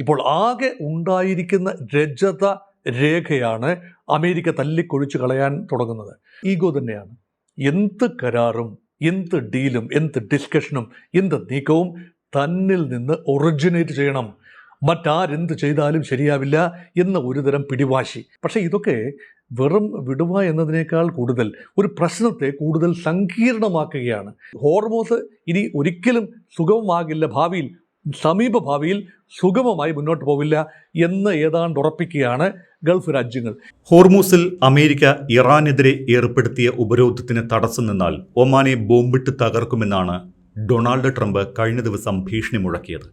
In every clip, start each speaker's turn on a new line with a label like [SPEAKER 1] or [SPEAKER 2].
[SPEAKER 1] ഇപ്പോൾ ആകെ ഉണ്ടായിരിക്കുന്ന രജത രേഖയാണ് അമേരിക്ക തല്ലിക്കൊഴിച്ച് കളയാൻ തുടങ്ങുന്നത്. ഈഗോ തന്നെയാണ്. എന്ത് കരാറും എന്ത് ഡീലും എന്ത് ഡിസ്കഷനും എന്ത് നീക്കവും തന്നിൽ നിന്ന് ഒറിജിനേറ്റ് ചെയ്യണം, മറ്റാരെന്ത് ചെയ്താലും ശരിയാവില്ല എന്ന ഒരുതരം പിടിവാശി. പക്ഷേ ഇതൊക്കെ വെറും വിടുക എന്നതിനേക്കാൾ കൂടുതൽ ഒരു പ്രശ്നത്തെ കൂടുതൽ സങ്കീർണമാക്കുകയാണ്. ഹോർമോസ് ഇനി ഒരിക്കലും സുഗമമാകില്ല, ഭാവിയിൽ സമീപ ഭാവിയിൽ സുഗമമായി മുന്നോട്ട് പോവില്ല എന്ന് ഏതാണ്ട് ഉറപ്പിക്കുകയാണ് ഗൾഫ് രാജ്യങ്ങൾ.
[SPEAKER 2] ഹോർമൂസിൽ അമേരിക്ക ഇറാനെതിരെ ഏർപ്പെടുത്തിയ ഉപരോധത്തിന് തടസ്സം നിന്നാൽ ഒമാനെ ബോംബിട്ട് തകർക്കുമെന്നാണ് ഡൊണാൾഡ് ട്രംപ് കഴിഞ്ഞ ദിവസം ഭീഷണി മുഴക്കിയത്.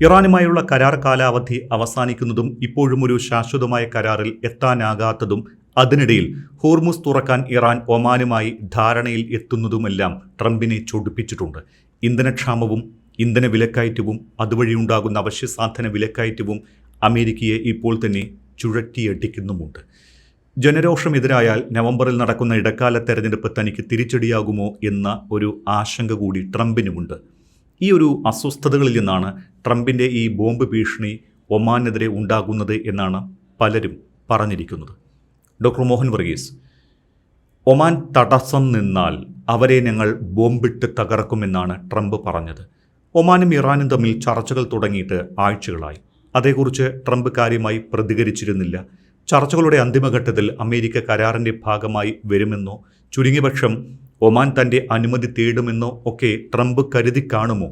[SPEAKER 2] ഇറാനുമായുള്ള കരാർ കാലാവധി അവസാനിക്കുന്നതും ഇപ്പോഴും ഒരു ശാശ്വതമായ കരാറിൽ എത്താനാകാത്തതും അതിനിടയിൽ ഹോർമൂസ് തുറക്കാൻ ഇറാൻ ഒമാനുമായി ധാരണയിൽ എത്തുന്നതുമെല്ലാം ട്രംപിനെ ചൊടിപ്പിച്ചിട്ടുണ്ട്. ഇന്ധനക്ഷാമവും ഇന്ധന വിലക്കയറ്റവും അതുവഴിയുണ്ടാകുന്ന അവശ്യസാധന വിലക്കയറ്റവും അമേരിക്കയെ ഇപ്പോൾ തന്നെ ചുഴറ്റിയടിക്കുന്നുമുണ്ട്. ജനരോഷമെതിരായാൽ നവംബറിൽ നടക്കുന്ന ഇടക്കാല തെരഞ്ഞെടുപ്പ് തനിക്ക് തിരിച്ചടിയാകുമോ എന്ന ഒരു ആശങ്ക കൂടി ട്രംപിനുമുണ്ട്. ഈ ഒരു അസ്വസ്ഥതകളിൽ നിന്നാണ് ട്രംപിൻ്റെ ഈ ബോംബ് ഭീഷണി ഒമാനെതിരെ ഉണ്ടാകുന്നത് എന്നാണ് പലരും പറഞ്ഞിരിക്കുന്നത്. ഡോക്ടർ മോഹൻ വർഗീസ്, ഒമാൻ തടസ്സം നിന്നാൽ അവരെ ഞങ്ങൾ ബോംബിട്ട് തകർക്കുമെന്നാണ് ട്രംപ് പറഞ്ഞത്. ഒമാനും ഇറാനും തമ്മിൽ ചർച്ചകൾ തുടങ്ങിയിട്ട് ആഴ്ചകളായി. അതേക്കുറിച്ച് ട്രംപ് കാര്യമായി പ്രതികരിച്ചിരുന്നില്ല. ചർച്ചകളുടെ അന്തിമഘട്ടത്തിൽ അമേരിക്ക കരാറിൻ്റെ ഭാഗമായി വരുമെന്നോ ചുരുങ്ങിയപക്ഷം ഒമാൻ തൻ്റെ അനുമതി തേടുമെന്നോ ഒക്കെ ട്രംപ് കരുതി കാണുമോ?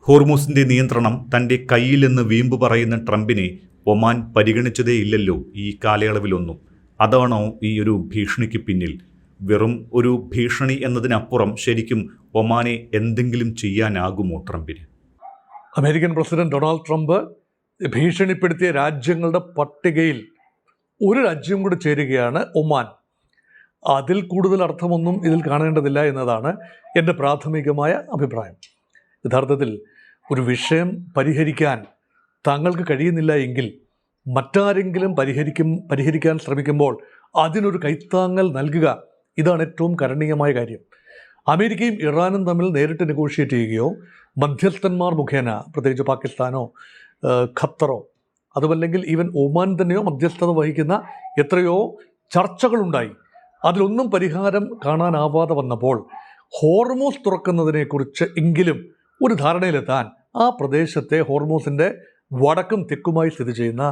[SPEAKER 2] ഹോർമൂസിൻ്റെ നിയന്ത്രണം തൻ്റെ കയ്യിലെന്ന് വീമ്പ് പറയുന്ന ട്രംപിനെ ഒമാൻ പരിഗണിച്ചതേ ഇല്ലല്ലോ ഈ കാലയളവിലൊന്നും. അതാണോ ഈ ഒരു ഭീഷണിക്ക് പിന്നിൽ? വെറും ഒരു ഭീഷണി എന്നതിനപ്പുറം ശരിക്കും ഒമാനെ എന്തെങ്കിലും ചെയ്യാനാകുമോ ട്രംപിന്?
[SPEAKER 1] അമേരിക്കൻ പ്രസിഡന്റ് ഡൊണാൾഡ് ട്രംപ് ഭീഷണിപ്പെടുത്തിയ രാജ്യങ്ങളുടെ പട്ടികയിൽ ഒരു രാജ്യം കൂടി ചേരുകയാണ്, ഒമാൻ. അതിൽ കൂടുതൽ അർത്ഥമൊന്നും ഇതിൽ കാണേണ്ടതില്ല എന്നതാണ് എൻ്റെ പ്രാഥമികമായ അഭിപ്രായം. യഥാർത്ഥത്തിൽ ഒരു വിഷയം പരിഹരിക്കാൻ തങ്ങൾക്ക് കഴിയുന്നില്ല എങ്കിൽ മറ്റാരെങ്കിലും പരിഹരിക്കാൻ ശ്രമിക്കുമ്പോൾ അതിനൊരു കൈത്താങ്ങൽ നൽകുക, ഇതാണ് ഏറ്റവും കരണീയമായ കാര്യം. അമേരിക്കയും ഇറാനും തമ്മിൽ നേരിട്ട് നെഗോഷിയേറ്റ് ചെയ്യുകയോ മധ്യസ്ഥന്മാർ മുഖേന, പ്രത്യേകിച്ച് പാകിസ്ഥാനോ ഖത്തറോ അതുമല്ലെങ്കിൽ ഈവൻ ഒമാൻ തന്നെയോ മധ്യസ്ഥത വഹിക്കുന്ന എത്രയോ ചർച്ചകളുണ്ടായി. അതിലൊന്നും പരിഹാരം കാണാനാവാതെ വന്നപ്പോൾ ഹോർമൂസ് തുറക്കുന്നതിനെക്കുറിച്ച് എങ്കിലും ഒരു ധാരണയിലെത്താൻ ആ പ്രദേശത്തെ ഹോർമൂസിൻ്റെ വടക്കും തെക്കുമായി സ്ഥിതി ചെയ്യുന്ന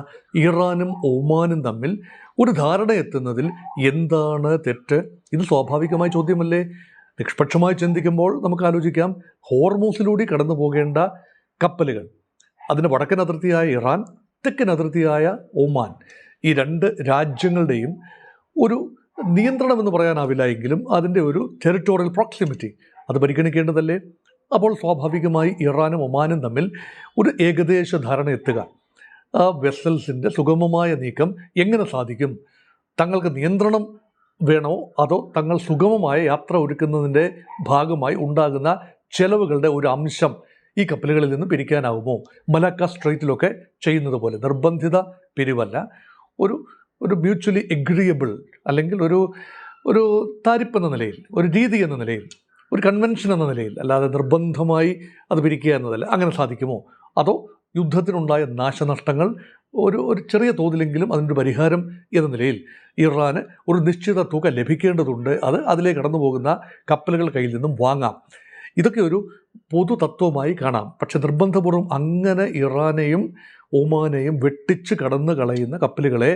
[SPEAKER 1] ഇറാനും ഒമാനും തമ്മിൽ ഒരു ധാരണ എത്തുന്നതിൽ എന്താണ് തെറ്റ്? ഇത് സ്വാഭാവികമായ ചോദ്യമല്ലേ? നിഷ്പക്ഷമായി ചിന്തിക്കുമ്പോൾ നമുക്ക് ആലോചിക്കാം, ഹോർമൂസിലൂടെ കടന്നു പോകേണ്ട കപ്പലുകൾ, അതിന് വടക്കൻ അതിർത്തിയായ ഇറാൻ, തെക്കൻ അതിർത്തിയായ ഒമാൻ, ഈ രണ്ട് രാജ്യങ്ങളുടെയും ഒരു നിയന്ത്രണമെന്ന് പറയാനാവില്ല എങ്കിലും അതിൻ്റെ ഒരു ടെറിട്ടോറിയൽ പ്രോക്സിമിറ്റി അത് പരിഗണിക്കേണ്ടതല്ലേ? അപ്പോൾ സ്വാഭാവികമായി ഇറാനും ഒമാനും തമ്മിൽ ഒരു ഏകദേശ ധാരണ എത്തുക, ആ വെസൽസിൻ്റെ സുഗമമായ നീക്കം എങ്ങനെ സാധിക്കും? തങ്ങൾക്ക് നിയന്ത്രണം വേണോ അതോ തങ്ങൾ സുഗമമായ യാത്ര ഒരുക്കുന്നതിൻ്റെ ഭാഗമായി ഉണ്ടാകുന്ന ചെലവുകളുടെ ഒരു അംശം ഈ കപ്പലുകളിൽ നിന്ന് പിരിക്കാനാവുമോ? മലാക്ക സ്ട്രെയ്റ്റിലൊക്കെ ചെയ്യുന്നത് പോലെ നിർബന്ധിത പിരിവല്ല, ഒരു മ്യൂച്വലി എഗ്രിയബിൾ അല്ലെങ്കിൽ ഒരു താരിപ്പ് എന്ന നിലയിൽ, ഒരു രീതി എന്ന നിലയിൽ, ഒരു കൺവെൻഷൻ എന്ന നിലയിൽ, അല്ലാതെ നിർബന്ധമായി അത് പിരിക്കുക എന്നതല്ല. അങ്ങനെ സാധിക്കുമോ? അതോ യുദ്ധത്തിനുണ്ടായ നാശനഷ്ടങ്ങൾ ഒരു ചെറിയ തോതിലെങ്കിലും അതിൻ്റെ പരിഹാരം എന്ന നിലയിൽ ഇറാന് ഒരു നിശ്ചിത തുക ലഭിക്കേണ്ടതുണ്ട്, അത് അതിലേക്ക് കടന്നു പോകുന്ന കപ്പലുകൾ കയ്യിൽ നിന്നും വാങ്ങാം. ഇതൊക്കെ ഒരു പൊതു തത്വമായി കാണാം. പക്ഷെ നിർബന്ധപൂർവ്വം അങ്ങനെ ഇറാനെയും ഒമാനെയും വെട്ടിച്ച് കടന്നു കളയുന്ന കപ്പലുകളെ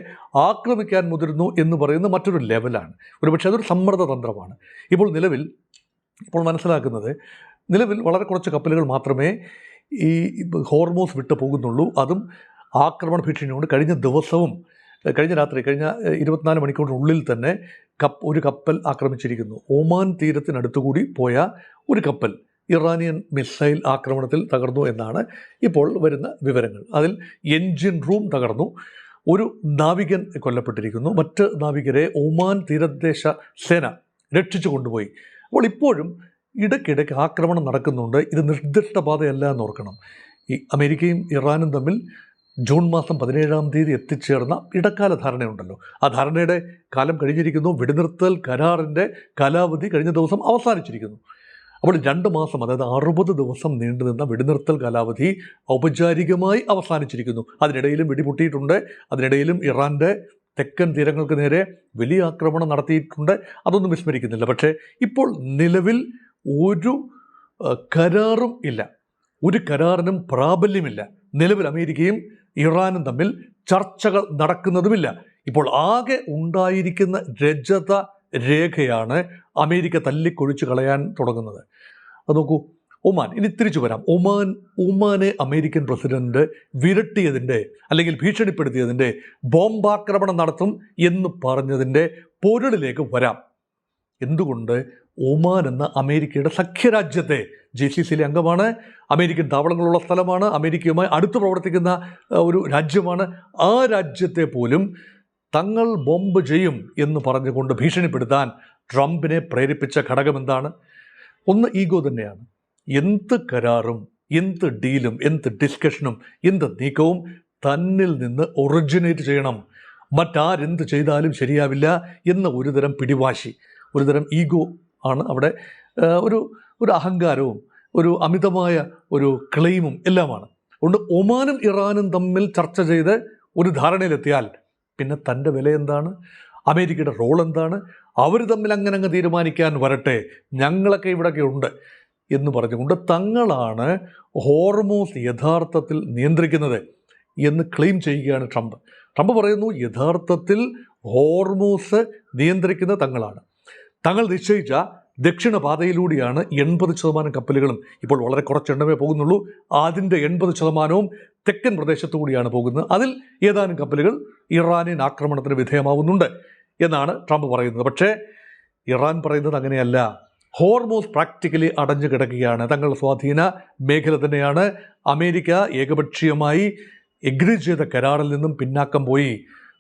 [SPEAKER 1] ആക്രമിക്കാൻ മുതിരുന്നു എന്ന് പറയുന്ന മറ്റൊരു ലെവലാണ്. ഒരുപക്ഷെ അതൊരു സമ്മർദ്ദ തന്ത്രമാണ്. ഇപ്പോൾ മനസ്സിലാക്കുന്നത്, നിലവിൽ വളരെ കുറച്ച് കപ്പലുകൾ മാത്രമേ ഈ ഹോർമൂസ് വിട്ടു പോകുന്നുള്ളൂ. അതും ആക്രമണ ഭീഷണിയോട് കഴിഞ്ഞ രാത്രി 24 മണിക്കൂറിനുള്ളിൽ തന്നെ ഒരു കപ്പൽ ആക്രമിച്ചിരിക്കുന്നു. ഒമാൻ തീരത്തിനടുത്തുകൂടി പോയ ഒരു കപ്പൽ ഇറാനിയൻ മിസൈൽ ആക്രമണത്തിൽ തകർന്നു എന്നാണ് ഇപ്പോൾ വരുന്ന വിവരങ്ങൾ. അതിൽ എൻജിൻ റൂം തകർന്നു, ഒരു നാവികൻ കൊല്ലപ്പെട്ടിരിക്കുന്നു, മറ്റ് നാവികരെ ഒമാൻ തീരദേശ സേന രക്ഷിച്ചു കൊണ്ടുപോയി. അപ്പോൾ ഇപ്പോഴും ഇടയ്ക്കിടയ്ക്ക് ആക്രമണം നടക്കുന്നുണ്ട്. ഇത് നിർദ്ദിഷ്ട പാതയല്ല എന്നോർക്കണം. ഈ അമേരിക്കയും ഇറാനും തമ്മിൽ ജൂൺ മാസം 17-ാം തീയതി എത്തിച്ചേർന്ന ഇടക്കാല ധാരണയുണ്ടല്ലോ, ആ ധാരണയുടെ കാലം കഴിഞ്ഞിരിക്കുന്നു. വെടിനിർത്തൽ കരാറിൻ്റെ കാലാവധി കഴിഞ്ഞ ദിവസം അവസാനിച്ചിരിക്കുന്നു. അപ്പോൾ 2 മാസം, അതായത് 60 ദിവസം നീണ്ടുനിന്ന വെടിനിർത്തൽ കാലാവധി ഔപചാരികമായി അവസാനിച്ചിരിക്കുന്നു. അതിനിടയിലും വെടിപൊട്ടിയിട്ടുണ്ട്. അതിനിടയിലും ഇറാൻ്റെ തെക്കൻ തീരങ്ങൾക്ക് നേരെ വലിയ ആക്രമണം നടത്തിയിട്ടുണ്ട്. അതൊന്നും വിസ്മരിക്കുന്നില്ല. പക്ഷേ ഇപ്പോൾ നിലവിൽ ഒരു കരാറും ഇല്ല, ഒരു കരാറിനും പ്രാബല്യമില്ല. നിലവിൽ അമേരിക്കയും ഇറാനും തമ്മിൽ ചർച്ചകൾ നടക്കുന്നതുമില്ല. ഇപ്പോൾ ആകെ ഉണ്ടായിരിക്കുന്ന രജത രേഖയാണ് അമേരിക്ക തല്ലിക്കൊഴിച്ച് കളയാൻ തുടങ്ങുന്നത്. അത് നോക്കൂ, ഒമാൻ. ഇനി തിരിച്ചു വരാം. ഒമാനെ അമേരിക്കൻ പ്രസിഡന്റ് വിരട്ടിയതിൻ്റെ, അല്ലെങ്കിൽ ഭീഷണിപ്പെടുത്തിയതിൻ്റെ, ബോംബാക്രമണം നടത്തും എന്ന് പറഞ്ഞതിൻ്റെ പൊരുളിലേക്ക് വരാം. എന്തുകൊണ്ട് ഒമാൻ എന്ന അമേരിക്കയുടെ സഖ്യരാജ്യത്തെ, GCCയിലെ അംഗമാണ്, അമേരിക്കൻ താവളങ്ങളുള്ള സ്ഥലമാണ്, അമേരിക്കയുമായി അടുത്ത് പ്രവർത്തിക്കുന്ന ഒരു രാജ്യമാണ്, ആ രാജ്യത്തെ പോലും തങ്ങൾ ബോംബ് ചെയ്യും എന്ന് പറഞ്ഞുകൊണ്ട് ഭീഷണിപ്പെടുത്താൻ ട്രംപിനെ പ്രേരിപ്പിച്ച ഘടകം എന്താണ്? ഒന്ന് ഈഗോ തന്നെയാണ്. എന്ത് കരാറും, എന്ത് ഡീലും, എന്ത് ഡിസ്കഷനും, എന്ത് നീക്കവും തന്നിൽ നിന്ന് ഒറിജിനേറ്റ് ചെയ്യണം. മറ്റാരെന്ത് ചെയ്താലും ശരിയാവില്ല എന്ന ഒരുതരം പിടിവാശി, ഒരുതരം ഈഗോ ആണ് അവിടെ. ഒരു അഹങ്കാരവും ഒരു അമിതമായ ഒരു ക്ലെയിമും എല്ലാമാണ്. അതുകൊണ്ട് ഒമാനും ഇറാനും തമ്മിൽ ചർച്ച ചെയ്ത് ഒരു ധാരണയിലെത്തിയാൽ പിന്നെ തൻ്റെ വില എന്താണ്, അമേരിക്കയുടെ റോൾ എന്താണ്, അവർ തമ്മിൽ അങ്ങ് തീരുമാനിക്കാൻ വരട്ടെ, ഞങ്ങളൊക്കെ ഇവിടെയൊക്കെ ഉണ്ട് എന്ന് പറഞ്ഞുകൊണ്ട് തങ്ങളാണ് ഹോർമൂസ് യഥാർത്ഥത്തിൽ നിയന്ത്രിക്കുന്നത് എന്ന് ക്ലെയിം ചെയ്യുകയാണ് ട്രംപ്. ട്രംപ് പറയുന്നു, യഥാർത്ഥത്തിൽ ഹോർമൂസ് നിയന്ത്രിക്കുന്നത് തങ്ങളാണ്. തങ്ങൾ നിശ്ചയിച്ച ദക്ഷിണ പാതയിലൂടെയാണ് 80% കപ്പലുകളും, ഇപ്പോൾ വളരെ കുറച്ചെണ്ണമേ പോകുന്നുള്ളൂ, അതിൻ്റെ 80%വും തെക്കൻ പ്രദേശത്തു കൂടിയാണ് പോകുന്നത്. അതിൽ ഏതാനും കപ്പലുകൾ ഇറാനിയൻ ആക്രമണത്തിന് വിധേയമാവുന്നുണ്ട് എന്നാണ് ട്രംപ് പറയുന്നത്. പക്ഷേ ഇറാൻ പറയുന്നത് അങ്ങനെയല്ല. ഹോർമൂസ് പ്രാക്ടിക്കലി അടഞ്ഞു കിടക്കുകയാണ്, തങ്ങളുടെ സ്വാധീന മേഖല തന്നെയാണ്. അമേരിക്ക ഏകപക്ഷീയമായി എഗ്രി ചെയ്ത കരാറിൽ നിന്നും പിന്നാക്കം പോയി.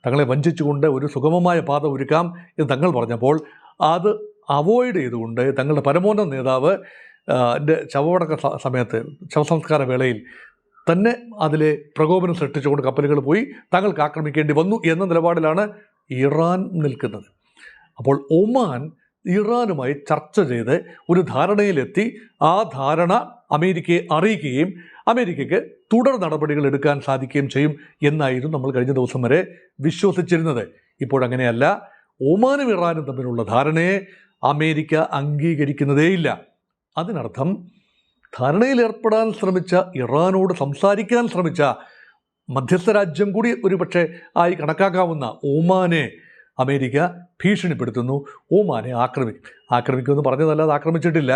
[SPEAKER 1] തങ്ങളെ വഞ്ചിച്ചുകൊണ്ട് ഒരു സുഗമമായ പാത ഒരുക്കാം എന്ന് തങ്ങൾ പറഞ്ഞപ്പോൾ അത് അവോയ്ഡ് ചെയ്തുകൊണ്ട് തങ്ങളുടെ പരമോന്നത നേതാവ് ശവമടക്ക സമയത്ത്, ശവസംസ്കാര വേളയിൽ തന്നെ അതിലെ പ്രകോപനം സൃഷ്ടിച്ചുകൊണ്ട് കപ്പലുകൾ പോയി തങ്ങൾക്ക് ആക്രമിക്കേണ്ടി വന്നു എന്ന നിലപാടിലാണ് ഇറാൻ നിൽക്കുന്നത്. അപ്പോൾ ഒമാൻ ഇറാനുമായി ചർച്ച ചെയ്ത് ഒരു ധാരണയിലെത്തി ആ ധാരണ അമേരിക്കയെ അറിയിക്കുകയും അമേരിക്കയ്ക്ക് തുടർ നടപടികൾ എടുക്കാൻ സാധിക്കുകയും ചെയ്യും എന്നായിരുന്നു നമ്മൾ കഴിഞ്ഞ ദിവസം വരെ വിശ്വസിച്ചിരുന്നത്. ഇപ്പോഴങ്ങനെയല്ല. ഒമാനും ഇറാനും തമ്മിലുള്ള ധാരണയെ അമേരിക്ക അംഗീകരിക്കുന്നതേയില്ല. അതിനർത്ഥം ധാരണയിൽ ഏർപ്പെടാൻ ശ്രമിച്ച, ഇറാനോട് സംസാരിക്കാൻ ശ്രമിച്ച മധ്യസ്ഥ രാജ്യം കൂടി ഒരു പക്ഷേ ആയി കണക്കാക്കാവുന്ന ഒമാനെ അമേരിക്ക ഭീഷണിപ്പെടുത്തുന്നു, ഒമാനെ ആക്രമിക്കുമെന്ന് പറഞ്ഞതല്ലാതെ ആക്രമിച്ചിട്ടില്ല.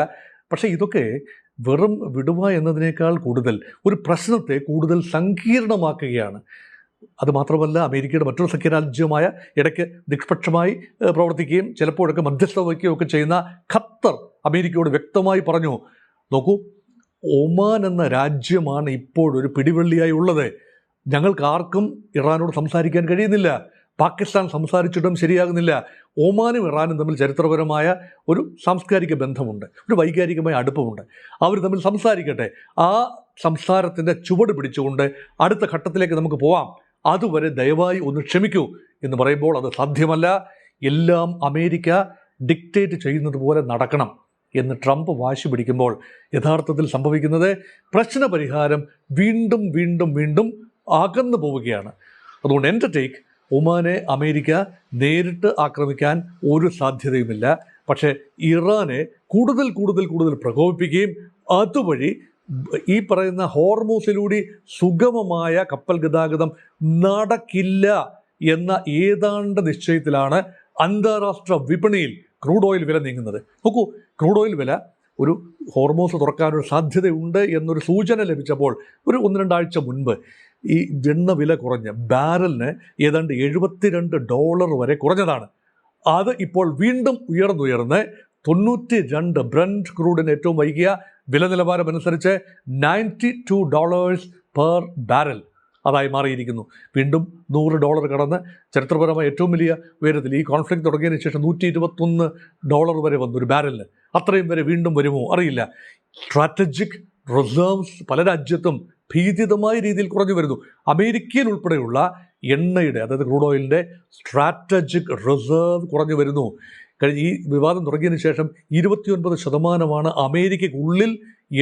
[SPEAKER 1] പക്ഷേ ഇതൊക്കെ വെറും വിടുക എന്നതിനേക്കാൾ കൂടുതൽ ഒരു പ്രശ്നത്തെ കൂടുതൽ സങ്കീർണമാക്കുകയാണ്. അതുമാത്രമല്ല, അമേരിക്കയുടെ മറ്റൊരു സഖ്യരാജ്യമായ, ഇടയ്ക്ക് നിഷ്പക്ഷമായി പ്രവർത്തിക്കുകയും ചിലപ്പോഴൊക്കെ മധ്യസ്ഥ വഹിക്കുകയൊക്കെ ചെയ്യുന്ന ഖത്തർ അമേരിക്കയോട് വ്യക്തമായി പറഞ്ഞു, നോക്കൂ, ഒമാൻ എന്ന രാജ്യമാണ് ഇപ്പോഴൊരു പിടിവള്ളിയായി ഉള്ളത്. ഞങ്ങൾക്ക് ആർക്കും ഇറാനോട് സംസാരിക്കാൻ കഴിയുന്നില്ല. പാകിസ്ഥാൻ സംസാരിച്ചിട്ടും ശരിയാകുന്നില്ല. ഒമാനും ഇറാനും തമ്മിൽ ചരിത്രപരമായ ഒരു സാംസ്കാരിക ബന്ധമുണ്ട്, ഒരു വൈകാരികമായ അടുപ്പമുണ്ട്. അവർ തമ്മിൽ സംസാരിക്കട്ടെ. ആ സംസാരത്തിൻ്റെ ചുവട് പിടിച്ചുകൊണ്ട് അടുത്ത ഘട്ടത്തിലേക്ക് നമുക്ക് പോവാം. അതുവരെ ദയവായി ഒന്ന് ക്ഷമിക്കൂ എന്ന് പറയുമ്പോൾ അത് സാധ്യമല്ല. എല്ലാം അമേരിക്ക ഡിക്റ്റേറ്റ് ചെയ്യുന്നത് പോലെ നടക്കണം എന്ന് ട്രംപ് വാശി പിടിക്കുമ്പോൾ യഥാർത്ഥത്തിൽ സംഭവിക്കുന്നത് പ്രശ്നപരിഹാരം വീണ്ടും വീണ്ടും വീണ്ടും അകന്നു പോവുകയാണ്. അതുകൊണ്ട് എൻ്റെ ടേക്ക്, ഒമാനെ അമേരിക്ക നേരിട്ട് ആക്രമിക്കാൻ ഒരു സാധ്യതയുമില്ല. പക്ഷേ ഇറാനെ കൂടുതൽ കൂടുതൽ കൂടുതൽ പ്രകോപിപ്പിക്കുകയും അതുവഴി ഈ പറയുന്ന ഹോർമൂസിലൂടെ സുഗമമായ കപ്പൽ ഗതാഗതം നടക്കില്ല എന്ന ഏതാണ്ട് നിശ്ചയത്തിലാണ് അന്താരാഷ്ട്ര വിപണിയിൽ ക്രൂഡ് ഓയിൽ വില നീങ്ങുന്നത്. നോക്കൂ, ക്രൂഡ് ഓയിൽ വില ഒരു ഹോർമൂസ് തുറക്കാനൊരു സാധ്യതയുണ്ട് എന്നൊരു സൂചന ലഭിച്ചപ്പോൾ ഒരു 1-2 ആഴ്ച മുൻപ് ഈ എണ്ണ വില കുറഞ്ഞ് ബാരലിന് ഏതാണ്ട് $72 വരെ കുറഞ്ഞതാണ്. അത് ഇപ്പോൾ വീണ്ടും ഉയർന്ന് 92 ബ്രന്റ് ക്രൂഡിന് ഏറ്റവും വൈകിയ വില നിലവാരം അനുസരിച്ച് $92 പെർ ബാരൽ അതായി മാറിയിരിക്കുന്നു. വീണ്ടും $100 കടന്ന് ചരിത്രപരമായ ഏറ്റവും വലിയ ഉയരത്തിൽ ഈ കോൺഫ്ലിക്റ്റ് തുടങ്ങിയതിന് ശേഷം $121 വരെ വന്നു ഒരു ബാരലിന്. അത്രയും വരെ വീണ്ടും വരുമോ അറിയില്ല. സ്ട്രാറ്റജിക് റിസർവ്സ് പല രാജ്യത്തും ഭീതിതമായ രീതിയിൽ കുറഞ്ഞു വരുന്നു. അമേരിക്കയിൽ ഉൾപ്പെടെയുള്ള എണ്ണയുടെ, അതായത് ക്രൂഡ് ഓയിലിൻ്റെ സ്ട്രാറ്റജിക് റിസർവ് കുറഞ്ഞു വരുന്നു. കഴിഞ്ഞ ഈ വിവാദം തുടങ്ങിയതിന് ശേഷം 29% അമേരിക്കയ്ക്കുള്ളിൽ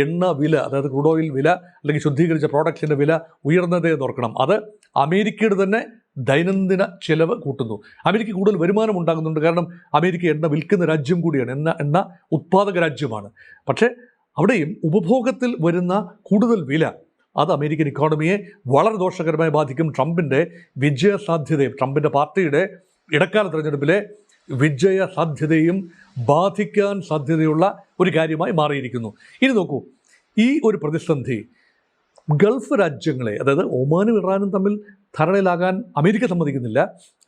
[SPEAKER 1] എണ്ണ വില, അതായത് ക്രൂഡ് ഓയിൽ വില അല്ലെങ്കിൽ ശുദ്ധീകരിച്ച പ്രോഡക്ട്സിൻ്റെ വില ഉയർന്നത് എന്ന് ഓർക്കണം. അത് അമേരിക്കയുടെ തന്നെ ദൈനംദിന ചെലവ് കൂട്ടുന്നു. അമേരിക്ക കൂടുതൽ വരുമാനം ഉണ്ടാകുന്നുണ്ട്. കാരണം അമേരിക്ക എണ്ണ വിൽക്കുന്ന രാജ്യം കൂടിയാണ്, എണ്ണ ഉത്പാദക രാജ്യമാണ്. പക്ഷേ അവിടെയും ഉപഭോഗത്തിൽ വരുന്ന കൂടുതൽ വില അത് അമേരിക്കൻ ഇക്കോണമിയെ വളരെ ദോഷകരമായി ബാധിക്കും. ട്രംപിൻ്റെ വിജയസാധ്യതയും ട്രംപിൻ്റെ പാർട്ടിയുടെ ഇടക്കാല തെരഞ്ഞെടുപ്പിലെ വിജയസാധ്യതയും ബാധിക്കാൻ സാധ്യതയുള്ള ഒരു കാര്യമായി മാറിയിരിക്കുന്നു. ഇനി നോക്കൂ, ഈ ഒരു പ്രതിസന്ധി ഗൾഫ് രാജ്യങ്ങളെ, അതായത് ഒമാനും ഇറാനും തമ്മിൽ ധാരണയിലാകാൻ അമേരിക്ക സമ്മതിക്കുന്നില്ല.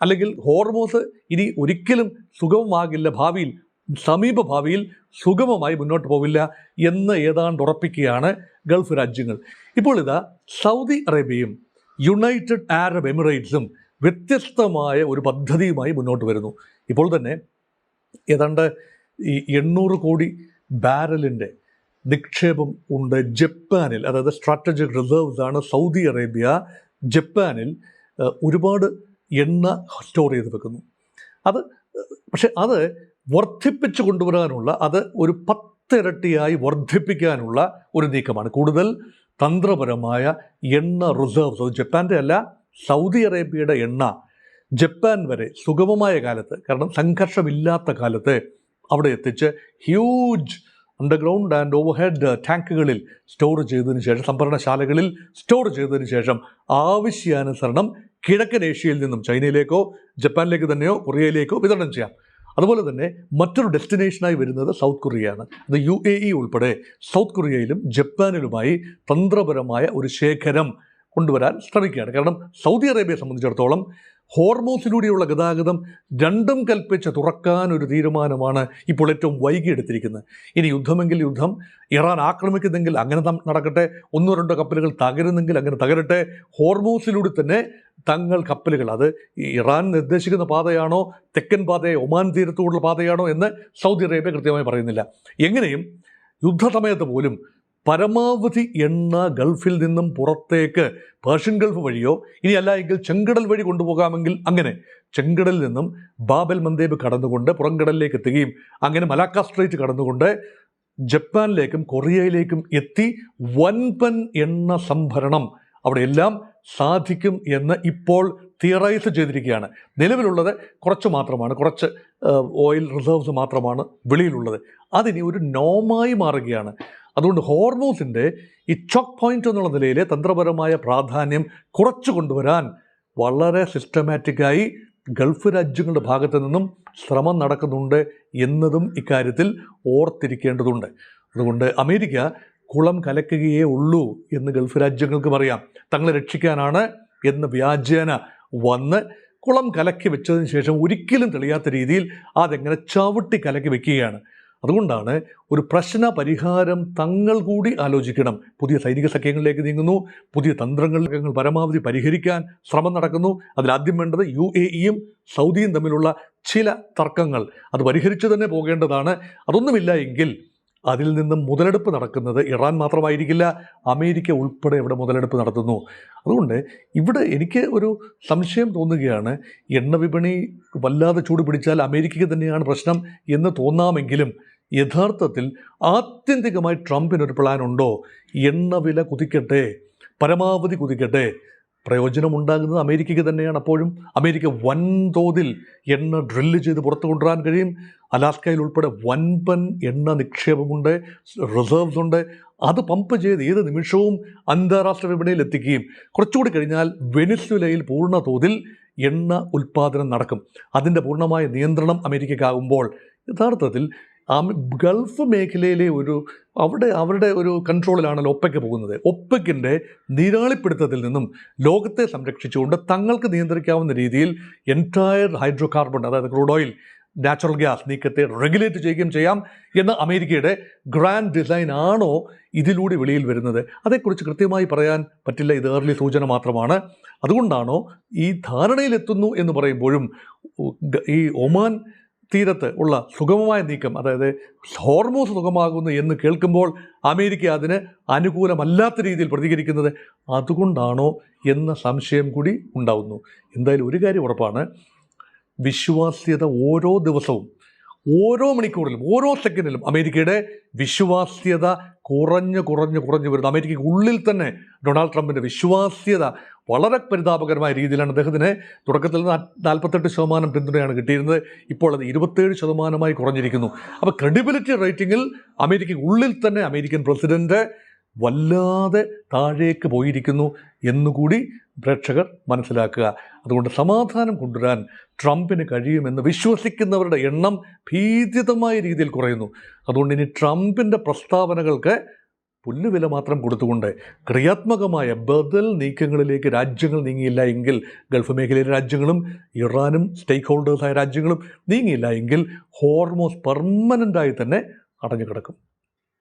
[SPEAKER 1] അല്ലെങ്കിൽ ഹോർമോസ് ഇനി ഒരിക്കലും സുഗമമാകില്ല, ഭാവിയിൽ സമീപ ഭാവിയിൽ സുഗമമായി മുന്നോട്ട് പോവില്ല എന്ന് ഏതാണ്ട് ഉറപ്പിക്കുകയാണ് ഗൾഫ് രാജ്യങ്ങൾ. ഇപ്പോൾ ഇതാ സൗദി അറേബ്യയും യുണൈറ്റഡ് അറബ് എമിറേറ്റ്സും വ്യത്യസ്തമായ ഒരു പദ്ധതിയുമായി മുന്നോട്ട് വരുന്നു. ഇപ്പോൾ തന്നെ ഏതാണ്ട് ഈ 800 കോടി ബാരലിൻ്റെ നിക്ഷേപം ഉണ്ട് ജപ്പാനിൽ. അതായത് സ്ട്രാറ്റജിക് റിസർവ്സ് ആണ് സൗദി അറേബ്യ ജപ്പാനിൽ ഒരുപാട് എണ്ണ സ്റ്റോർ ചെയ്ത് വെക്കുന്നു. പക്ഷെ അത് വർദ്ധിപ്പിച്ചു കൊണ്ടുവരാനുള്ള, അത് ഒരു 10 ഇരട്ടിയായി വർദ്ധിപ്പിക്കാനുള്ള ഒരു നീക്കമാണ്. കൂടുതൽ തന്ത്രപരമായ എണ്ണ റിസർവ്സ്, അത് ജപ്പാൻ്റെ അല്ല, സൗദി അറേബ്യയുടെ എണ്ണ ജപ്പാൻ വരെ സുഗമമായ കാലത്ത്, കാരണം സംഘർഷമില്ലാത്ത കാലത്ത് അവിടെ എത്തിച്ച് ഹ്യൂജ് അണ്ടർഗ്രൗണ്ട് ആൻഡ് ഓവർഹെഡ് ടാങ്കുകളിൽ സ്റ്റോർ ചെയ്തതിന് ശേഷം, സംഭരണശാലകളിൽ സ്റ്റോർ ചെയ്തതിന് ശേഷം ആവശ്യാനുസരണം കിഴക്കൻ ഏഷ്യയിൽ നിന്നും ചൈനയിലേക്കോ ജപ്പാനിലേക്ക് തന്നെയോ കൊറിയയിലേക്കോ വിതരണം ചെയ്യാം. അതുപോലെ തന്നെ മറ്റൊരു ഡെസ്റ്റിനേഷനായി വരുന്നത് സൗത്ത് കൊറിയയാണ്. അത് UAE ഉൾപ്പെടെ സൗത്ത് കൊറിയയിലും ജപ്പാനിലുമായി തന്ത്രപരമായ ഒരു ശേഖരം കൊണ്ടുവരാൻ ശ്രമിക്കുകയാണ്. കാരണം സൗദി അറേബ്യയെ സംബന്ധിച്ചിടത്തോളം ഹോർമോസിലൂടെയുള്ള ഗതാഗതം രണ്ടും കൽപ്പിച്ച് തുറക്കാൻ ഒരു തീരുമാനമാണ് ഇപ്പോൾ ഏറ്റവും വൈകിയെടുത്തിരിക്കുന്നത്. ഇനി യുദ്ധമെങ്കിൽ യുദ്ധം, ഇറാൻ ആക്രമിക്കുന്നെങ്കിൽ അങ്ങനെ നടക്കട്ടെ, 1-2 കപ്പലുകൾ തകരുന്നെങ്കിൽ അങ്ങനെ തകരട്ടെ. ഹോർമോസിലൂടെ തന്നെ തങ്ങൾ കപ്പലുകൾ, അത് ഇറാൻ നിർദ്ദേശിക്കുന്ന പാതയാണോ, തെക്കൻ പാതയോ ഒമാൻ തീരത്തോടുള്ള പാതയാണോ എന്ന് സൗദി അറേബ്യ കൃത്യമായി പറയുന്നില്ല. എങ്ങനെയും യുദ്ധസമയത്ത് പോലും പരമാവധി എണ്ണ ഗൾഫിൽ നിന്നും പുറത്തേക്ക് പേർഷ്യൻ ഗൾഫ് വഴിയോ ഇനി അല്ല എങ്കിൽ ചെങ്കടൽ വഴി കൊണ്ടുപോകാമെങ്കിൽ അങ്ങനെ ചെങ്കടലിൽ നിന്നും ബാബൽ മന്ദേബ് കടന്നുകൊണ്ട് പുറംകടലിലേക്ക് എത്തുകയും അങ്ങനെ മലാക്ക സ്ട്രൈറ്റ് കടന്നുകൊണ്ട് ജപ്പാനിലേക്കും കൊറിയയിലേക്കും എത്തി വൻപൻ എണ്ണ സംഭരണം അവിടെയെല്ലാം സാധിക്കും എന്ന് ഇപ്പോൾ തിയറൈസ് ചെയ്തിരിക്കുകയാണ്. നിലവിലുള്ളത് കുറച്ച് മാത്രമാണ്, കുറച്ച് ഓയിൽ റിസർവ്സ് മാത്രമാണ് വെളിയിലുള്ളത്. അതിനി ഒരു നോമായി മാറുകയാണ്. അതുകൊണ്ട് ഹോർമോസിൻ്റെ ഈ ചോക്ക് പോയിന്റ് എന്നുള്ള നിലയിലെ തന്ത്രപരമായ പ്രാധാന്യം കുറച്ചു കൊണ്ടുവരാൻ വളരെ സിസ്റ്റമാറ്റിക്കായി ഗൾഫ് രാജ്യങ്ങളുടെ ഭാഗത്തു നിന്നും ശ്രമം നടക്കുന്നുണ്ട് എന്നതും ഇക്കാര്യത്തിൽ ഓർത്തിരിക്കേണ്ടതുണ്ട്. അതുകൊണ്ട് അമേരിക്ക കുളം കലക്കുകയേ ഉള്ളൂ എന്ന് ഗൾഫ് രാജ്യങ്ങൾക്കും അറിയാം. തങ്ങളെ രക്ഷിക്കാനാണ് എന്ന് വ്യാജേന വന്ന് കുളം കലക്കി വെച്ചതിന് ശേഷം ഒരിക്കലും തെളിയാത്ത രീതിയിൽ അതെങ്ങനെ ചവിട്ടി കലക്കി വെക്കുകയാണ്. അതുകൊണ്ടാണ് ഒരു പ്രശ്ന പരിഹാരം തങ്ങൾ കൂടി ആലോചിക്കണം. പുതിയ സൈനിക സഖ്യങ്ങളിലേക്ക് നീങ്ങുന്നു, പുതിയ തന്ത്രങ്ങൾ പരമാവധി പരിഹരിക്കാൻ ശ്രമം നടക്കുന്നു. അതിലാദ്യം വേണ്ടത് UAEയും സൗദിയും തമ്മിലുള്ള ചില തർക്കങ്ങൾ, അത് പരിഹരിച്ചു തന്നെ പോകേണ്ടതാണ്. അതൊന്നുമില്ല എങ്കിൽ അതിൽ നിന്നും മുതലെടുപ്പ് നടക്കുന്നത് ഇറാൻ മാത്രമായിരിക്കില്ല, അമേരിക്ക ഉൾപ്പെടെ ഇവിടെ മുതലെടുപ്പ് നടത്തുന്നു. അതുകൊണ്ട് ഇവിടെ എനിക്ക് ഒരു സംശയം തോന്നുകയാണ്, എണ്ണ വിപണി വല്ലാതെ ചൂട് പിടിച്ചാൽ അമേരിക്കയ്ക്ക് തന്നെയാണ് പ്രശ്നം എന്ന് തോന്നാമെങ്കിലും യഥാർത്ഥത്തിൽ ആത്യന്തികമായി ട്രംപിനൊരു പ്ലാൻ ഉണ്ടോ? എണ്ണ വില കുതിക്കട്ടെ, പരമാവധി കുതിക്കട്ടെ, പ്രയോജനമുണ്ടാകുന്നത് അമേരിക്കയ്ക്ക് തന്നെയാണ്. അപ്പോഴും അമേരിക്ക വൻതോതിൽ എണ്ണ ഡ്രില്ല് ചെയ്ത് പുറത്തു കൊണ്ടുവരാൻ കഴിയും. അലാസ്കയിൽ ഉൾപ്പെടെ വൻപൻ എണ്ണ നിക്ഷേപമുണ്ട്, റിസർവ്സ് ഉണ്ട്. അത് പമ്പ് ചെയ്ത് ഏത് നിമിഷവും അന്താരാഷ്ട്ര വിപണിയിൽ എത്തിക്കുകയും കുറച്ചുകൂടി കഴിഞ്ഞാൽ വെനിസ്വേലയിൽ പൂർണ്ണ തോതിൽ എണ്ണ ഉൽപ്പാദനം നടക്കും. അതിൻ്റെ പൂർണ്ണമായ നിയന്ത്രണം അമേരിക്കയ്ക്കാകുമ്പോൾ യഥാർത്ഥത്തിൽ ഗൾഫ് മേഖലയിലെ അവരുടെ ഒരു കൺട്രോളിലാണല്ലോ ഒപ്പയ്ക്ക് പോകുന്നത്. ഒപ്പയ്ക്കിൻ്റെ നീരാളിപ്പിടുത്തത്തിൽ നിന്നും ലോകത്തെ സംരക്ഷിച്ചുകൊണ്ട് തങ്ങൾക്ക് നിയന്ത്രിക്കാവുന്ന രീതിയിൽ എൻറ്റയർ ഹൈഡ്രോ കാർബൺ, അതായത് ക്രൂഡ് ഓയിൽ, നാച്ചുറൽ ഗ്യാസ് നീക്കത്തെ റെഗുലേറ്റ് ചെയ്യുകയും ചെയ്യാം എന്ന അമേരിക്കയുടെ ഗ്രാൻഡ് ഡിസൈൻ ആണോ ഇതിലൂടെ വെളിയിൽ വരുന്നത്? അതേക്കുറിച്ച് കൃത്യമായി പറയാൻ പറ്റില്ല. ഇത് ഏർലി സൂചന മാത്രമാണ്. അതുകൊണ്ടാണോ ഈ ധാരണയിലെത്തുന്നു എന്ന് പറയുമ്പോഴും ഈ ഒമാൻ തീരത്ത് ഉള്ള സുഗമമായ നീക്കം, അതായത് ഹോർമോസ് സുഗമാകുന്നു എന്ന് കേൾക്കുമ്പോൾ അമേരിക്ക അതിന് അനുകൂലമല്ലാത്ത രീതിയിൽ പ്രതികരിക്കുന്നത് അതുകൊണ്ടാണോ എന്ന സംശയം കൂടി ഉണ്ടാകുന്നു. എന്തായാലും ഒരു കാര്യം ഉറപ്പാണ്, വിശ്വാസ്യത ഓരോ ദിവസവും ഓരോ മണിക്കൂറിലും ഓരോ സെക്കൻഡിലും അമേരിക്കയുടെ വിശ്വാസ്യത കുറഞ്ഞു വരുന്നു. അമേരിക്കയ്ക്ക് ഉള്ളിൽ തന്നെ ഡൊണാൾഡ് ട്രംപിൻ്റെ വിശ്വാസ്യത വളരെ പരിതാപകരമായ രീതിയിലാണ്. അദ്ദേഹത്തിന് തുടക്കത്തിൽ 48% പിന്തുണയാണ് കിട്ടിയിരുന്നത്. ഇപ്പോൾ അത് 27% കുറഞ്ഞിരിക്കുന്നു. അപ്പോൾ ക്രെഡിബിലിറ്റി റേറ്റിംഗിൽ അമേരിക്കയ്ക്ക് ഉള്ളിൽ തന്നെ അമേരിക്കൻ പ്രസിഡന്റ് വല്ലാതെ താഴേക്ക് പോയിരിക്കുന്നു എന്നുകൂടി പ്രേക്ഷകർ മനസ്സിലാക്കുക. അതുകൊണ്ട് സമാധാനം കൊണ്ടുവരാൻ ട്രംപിന് കഴിയുമെന്ന് വിശ്വസിക്കുന്നവരുടെ എണ്ണം ഭീതിതമായ രീതിയിൽ കുറയുന്നു. അതുകൊണ്ട് ഇനി ട്രംപിൻ്റെ പ്രസ്താവനകൾക്ക് പുല്ലുവില മാത്രം കൊടുത്തുകൊണ്ട് ക്രിയാത്മകമായ ബദൽ നീക്കങ്ങളിലേക്ക് രാജ്യങ്ങൾ നീങ്ങിയില്ല എങ്കിൽ, ഗൾഫ് മേഖലയിലെ രാജ്യങ്ങളും ഇറാനും സ്റ്റേക്ക് ഹോൾഡേഴ്സായ രാജ്യങ്ങളും നീങ്ങിയില്ല എങ്കിൽ ഹോർമോസ് പെർമനൻ്റായി തന്നെ അടഞ്ഞു കിടക്കും.